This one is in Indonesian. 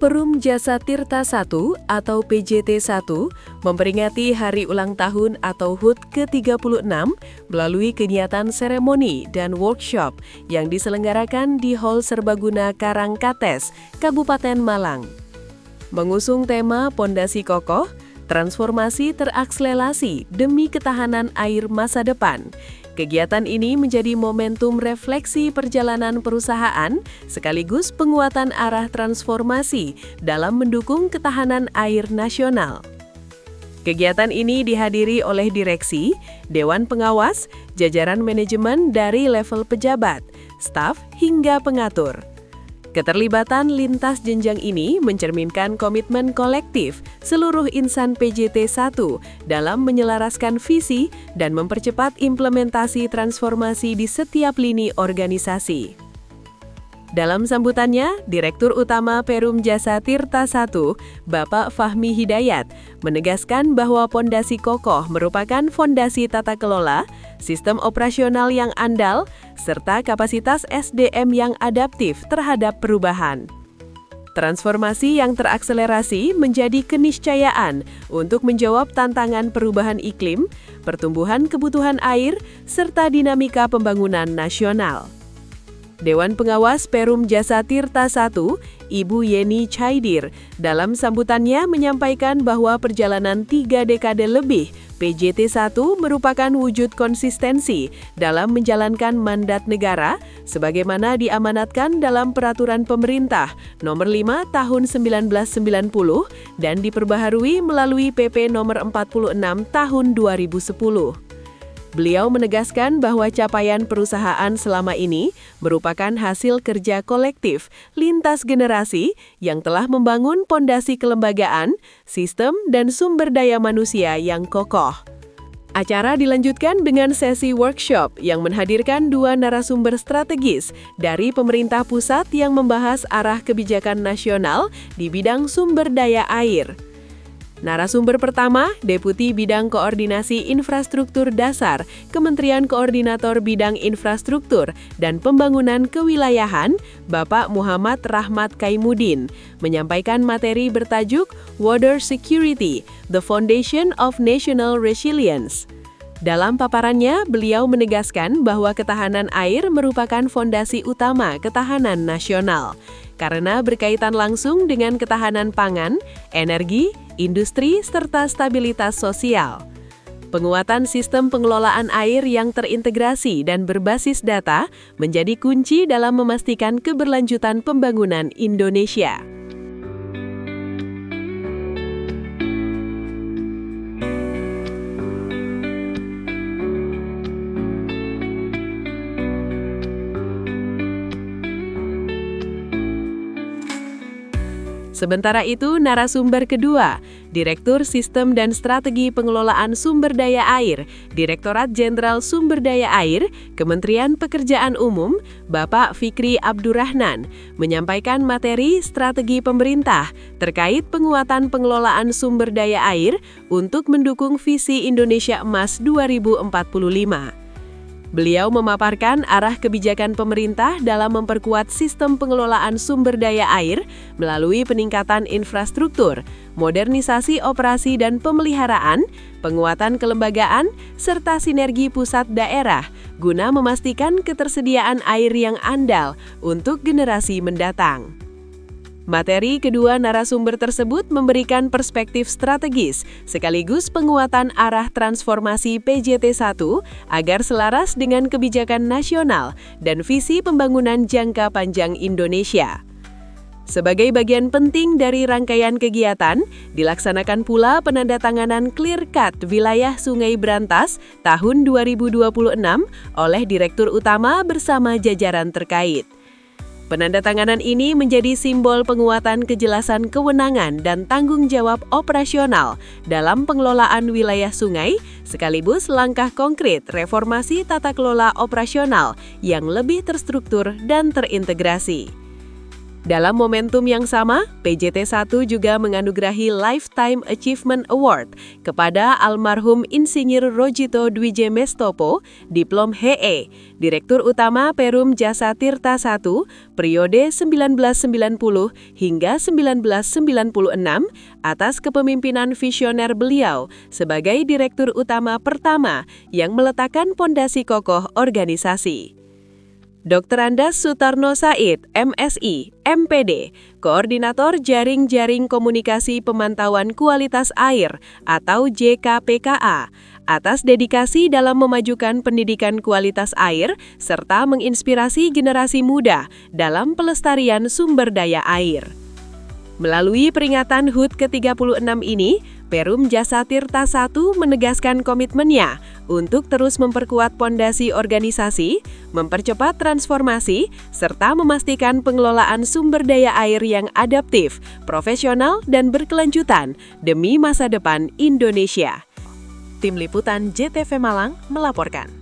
Perum Jasa Tirta I atau PJT1 memperingati Hari Ulang Tahun atau HUT ke-36 melalui kegiatan seremoni dan workshop yang diselenggarakan di Hall Serbaguna Karangkates, Kabupaten Malang. Mengusung tema Pondasi Kokoh, Transformasi Terakselerasi demi Ketahanan Air Masa Depan. Kegiatan ini menjadi momentum refleksi perjalanan perusahaan sekaligus penguatan arah transformasi dalam mendukung ketahanan air nasional. Kegiatan ini dihadiri oleh direksi, dewan pengawas, jajaran manajemen dari level pejabat, staf hingga pengatur. Keterlibatan lintas jenjang ini mencerminkan komitmen kolektif seluruh insan PJT1 dalam menyelaraskan visi dan mempercepat implementasi transformasi di setiap lini organisasi. Dalam sambutannya, Direktur Utama Perum Jasa Tirta I, Bapak Fahmi Hidayat, menegaskan bahwa pondasi kokoh merupakan fondasi tata kelola, sistem operasional yang andal, serta kapasitas SDM yang adaptif terhadap perubahan. Transformasi yang terakselerasi menjadi keniscayaan untuk menjawab tantangan perubahan iklim, pertumbuhan kebutuhan air, serta dinamika pembangunan nasional. Dewan Pengawas Perum Jasa Tirta I, Ibu Yeni Chaidir, dalam sambutannya menyampaikan bahwa perjalanan 3 dekade lebih PJT1 merupakan wujud konsistensi dalam menjalankan mandat negara sebagaimana diamanatkan dalam Peraturan Pemerintah Nomor 5 Tahun 1990 dan diperbaharui melalui PP Nomor 46 Tahun 2010. Beliau menegaskan bahwa capaian perusahaan selama ini merupakan hasil kerja kolektif lintas generasi yang telah membangun pondasi kelembagaan, sistem, dan sumber daya manusia yang kokoh. Acara dilanjutkan dengan sesi workshop yang menghadirkan 2 narasumber strategis dari pemerintah pusat yang membahas arah kebijakan nasional di bidang sumber daya air. Narasumber pertama, Deputi Bidang Koordinasi Infrastruktur Dasar, Kementerian Koordinator Bidang Infrastruktur dan Pembangunan Kewilayahan, Bapak Muhammad Rahmat Kaimudin, menyampaikan materi bertajuk Water Security, the Foundation of National Resilience. Dalam paparannya, beliau menegaskan bahwa ketahanan air merupakan fondasi utama ketahanan nasional, karena berkaitan langsung dengan ketahanan pangan, energi, industri, serta stabilitas sosial. Penguatan sistem pengelolaan air yang terintegrasi dan berbasis data menjadi kunci dalam memastikan keberlanjutan pembangunan Indonesia. Sementara itu, narasumber kedua, Direktur Sistem dan Strategi Pengelolaan Sumber Daya Air, Direktorat Jenderal Sumber Daya Air, Kementerian Pekerjaan Umum, Bapak Fikri Abdurrahman, menyampaikan materi strategi pemerintah terkait penguatan pengelolaan sumber daya air untuk mendukung visi Indonesia Emas 2045. Beliau memaparkan arah kebijakan pemerintah dalam memperkuat sistem pengelolaan sumber daya air melalui peningkatan infrastruktur, modernisasi operasi dan pemeliharaan, penguatan kelembagaan, serta sinergi pusat daerah guna memastikan ketersediaan air yang andal untuk generasi mendatang. Materi kedua narasumber tersebut memberikan perspektif strategis sekaligus penguatan arah transformasi PJT1 agar selaras dengan kebijakan nasional dan visi pembangunan jangka panjang Indonesia. Sebagai bagian penting dari rangkaian kegiatan, dilaksanakan pula penandatanganan Clear Cut Wilayah Sungai Brantas tahun 2026 oleh Direktur Utama bersama jajaran terkait. Penandatanganan ini menjadi simbol penguatan kejelasan kewenangan dan tanggung jawab operasional dalam pengelolaan wilayah sungai, sekaligus langkah konkret reformasi tata kelola operasional yang lebih terstruktur dan terintegrasi. Dalam momentum yang sama, PJT1 juga menganugerahi Lifetime Achievement Award kepada almarhum Insinyur Rojito Dwije Mestopo, Diplom HE, Direktur Utama Perum Jasa Tirta I, periode 1990 hingga 1996, atas kepemimpinan visioner beliau sebagai Direktur Utama pertama yang meletakkan pondasi kokoh organisasi. Dr. Andas Sutarno Said, MSI, MPD, Koordinator Jaring-Jaring Komunikasi Pemantauan Kualitas Air atau JKPKA, atas dedikasi dalam memajukan pendidikan kualitas air serta menginspirasi generasi muda dalam pelestarian sumber daya air. Melalui peringatan HUT ke-36 ini, Perum Jasa Tirta I menegaskan komitmennya untuk terus memperkuat pondasi organisasi, mempercepat transformasi, serta memastikan pengelolaan sumber daya air yang adaptif, profesional, dan berkelanjutan demi masa depan Indonesia. Tim Liputan JTV Malang melaporkan.